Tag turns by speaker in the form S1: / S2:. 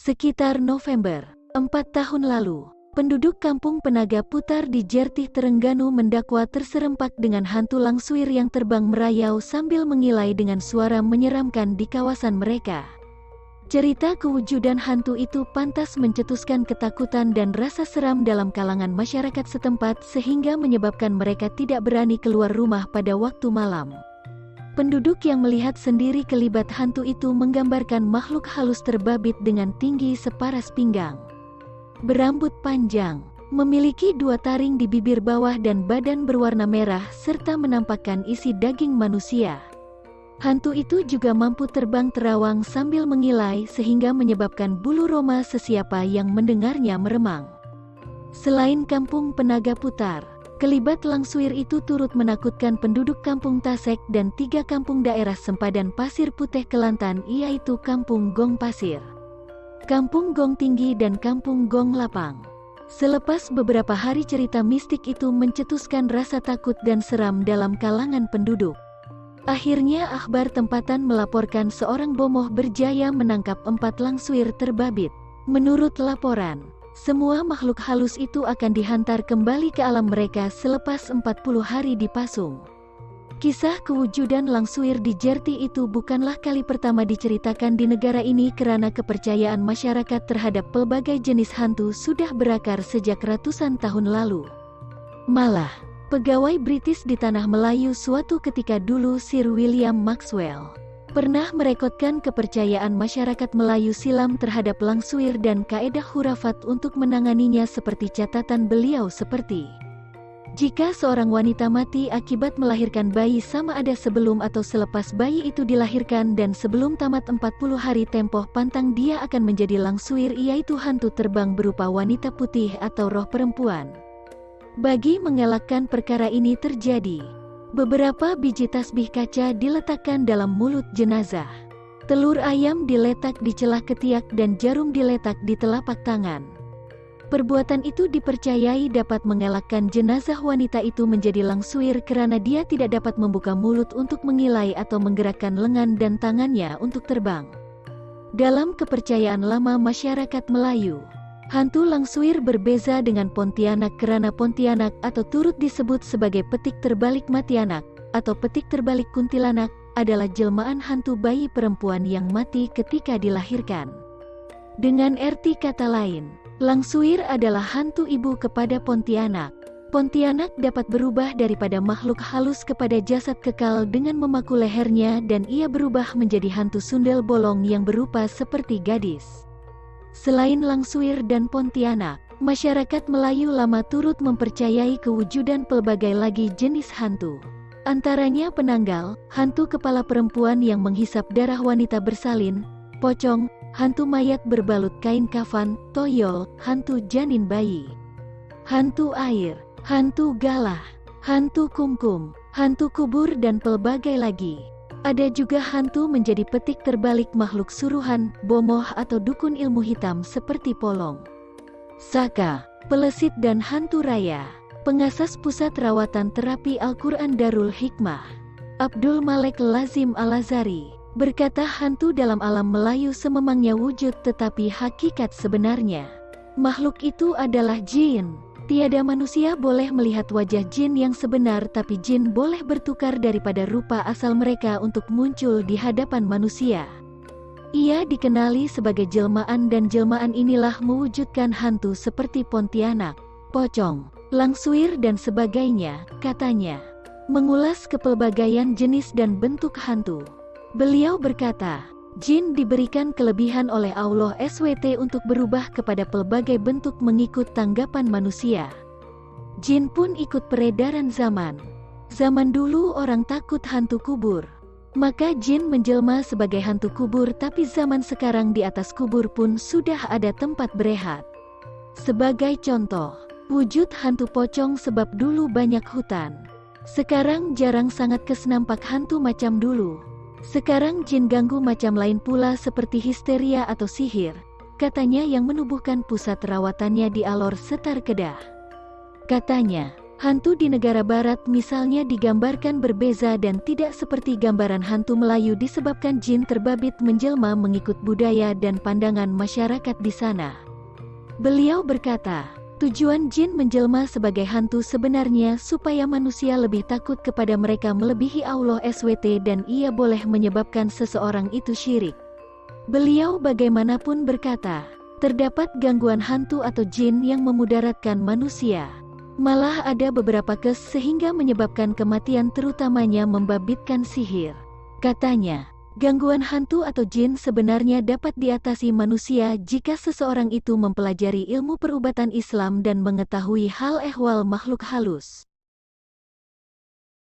S1: Sekitar November 4 tahun lalu, penduduk kampung Penaga Putar di Jertih Terengganu mendakwa terserempak dengan hantu langsuir yang terbang merayau sambil mengilai dengan suara menyeramkan di kawasan mereka. Cerita kewujudan hantu itu pantas mencetuskan ketakutan dan rasa seram dalam kalangan masyarakat setempat sehingga menyebabkan mereka tidak berani keluar rumah pada waktu malam. Penduduk yang melihat sendiri kelibat hantu itu menggambarkan makhluk halus terbabit dengan tinggi separas pinggang, berambut panjang, memiliki 2 taring di bibir bawah dan badan berwarna merah serta menampakkan isi daging manusia. Hantu itu juga mampu terbang terawang sambil mengilai sehingga menyebabkan bulu roma sesiapa yang mendengarnya meremang. Selain kampung Penaga Putar, kelibat langsuir itu turut menakutkan penduduk kampung Tasek dan 3 kampung daerah sempadan Pasir Putih Kelantan, yaitu kampung Gong Pasir, kampung Gong Tinggi dan kampung Gong Lapang. Selepas beberapa hari cerita mistik itu mencetuskan rasa takut dan seram dalam kalangan penduduk. Akhirnya akhbar tempatan melaporkan seorang bomoh berjaya menangkap 4 langsuir terbabit. Menurut laporan, semua makhluk halus itu akan dihantar kembali ke alam mereka selepas 40 hari dipasung. Kisah kewujudan langsuir di Jertih itu bukanlah kali pertama diceritakan di negara ini karena kepercayaan masyarakat terhadap pelbagai jenis hantu sudah berakar sejak ratusan tahun lalu. Malah, pegawai British di Tanah Melayu suatu ketika dulu, Sir William Maxwell, pernah merekodkan kepercayaan masyarakat Melayu silam terhadap langsuir dan kaedah hurafat untuk menanganinya seperti catatan beliau seperti: jika seorang wanita mati akibat melahirkan bayi sama ada sebelum atau selepas bayi itu dilahirkan dan sebelum tamat 40 hari tempoh pantang dia akan menjadi langsuir, yaitu hantu terbang berupa wanita putih atau roh perempuan. Bagi mengelakkan perkara ini terjadi, beberapa biji tasbih kaca diletakkan dalam mulut jenazah. Telur ayam diletak di celah ketiak dan jarum diletak di telapak tangan. Perbuatan itu dipercayai dapat mengelakkan jenazah wanita itu menjadi langsuir karena dia tidak dapat membuka mulut untuk mengilai atau menggerakkan lengan dan tangannya untuk terbang. Dalam kepercayaan lama masyarakat Melayu, hantu langsuir berbeza dengan Pontianak karena Pontianak atau turut disebut sebagai petik terbalik Matianak atau petik terbalik Kuntilanak adalah jelmaan hantu bayi perempuan yang mati ketika dilahirkan. Dengan arti kata lain, langsuir adalah hantu ibu kepada Pontianak. Pontianak dapat berubah daripada makhluk halus kepada jasad kekal dengan memaku lehernya dan ia berubah menjadi hantu sundel bolong yang berupa seperti gadis. Selain langsuir dan Pontianak, masyarakat Melayu lama turut mempercayai kewujudan pelbagai lagi jenis hantu. Antaranya penanggal, hantu kepala perempuan yang menghisap darah wanita bersalin, pocong, hantu mayat berbalut kain kafan, toyol, hantu janin bayi, hantu air, hantu galah, hantu kumkum, hantu kubur dan pelbagai lagi. Ada juga hantu menjadi petik terbalik makhluk suruhan, bomoh atau dukun ilmu hitam seperti polong, saka, pelesit dan hantu raya. Pengasas Pusat Rawatan Terapi Al-Quran Darul Hikmah, Abdul Malik Lazim Al-Azhari, berkata hantu dalam alam Melayu sememangnya wujud tetapi hakikat sebenarnya makhluk itu adalah jin. Tiada manusia boleh melihat wajah jin yang sebenar, tapi jin boleh bertukar daripada rupa asal mereka untuk muncul di hadapan manusia. Ia dikenali sebagai jelmaan dan jelmaan inilah mewujudkan hantu seperti Pontianak, pocong, langsuir dan sebagainya, katanya. Mengulas kepelbagaian jenis dan bentuk hantu, beliau berkata, jin diberikan kelebihan oleh Allah SWT untuk berubah kepada pelbagai bentuk mengikut tanggapan manusia. Jin pun ikut peredaran zaman. Zaman dulu orang takut hantu kubur, maka jin menjelma sebagai hantu kubur, tapi zaman sekarang di atas kubur pun sudah ada tempat berehat. Sebagai contoh, wujud hantu pocong sebab dulu banyak hutan. Sekarang jarang sangat kesenampak hantu macam dulu. Sekarang jin ganggu macam lain pula seperti histeria atau sihir, katanya yang menubuhkan pusat rawatannya di Alor Setar Kedah. Katanya, Hantu di negara barat misalnya digambarkan berbeza dan tidak seperti gambaran hantu Melayu disebabkan jin terbabit menjelma mengikut budaya dan pandangan masyarakat di sana. Beliau berkata, tujuan jin menjelma sebagai hantu sebenarnya supaya manusia lebih takut kepada mereka melebihi Allah SWT dan ia boleh menyebabkan seseorang itu syirik. Beliau bagaimanapun berkata, terdapat gangguan hantu atau jin yang memudaratkan manusia. Malah ada beberapa kes sehingga menyebabkan kematian terutamanya membabitkan sihir. Katanya, gangguan hantu atau jin sebenarnya dapat diatasi manusia jika seseorang itu mempelajari ilmu perubatan Islam dan mengetahui hal ehwal makhluk halus.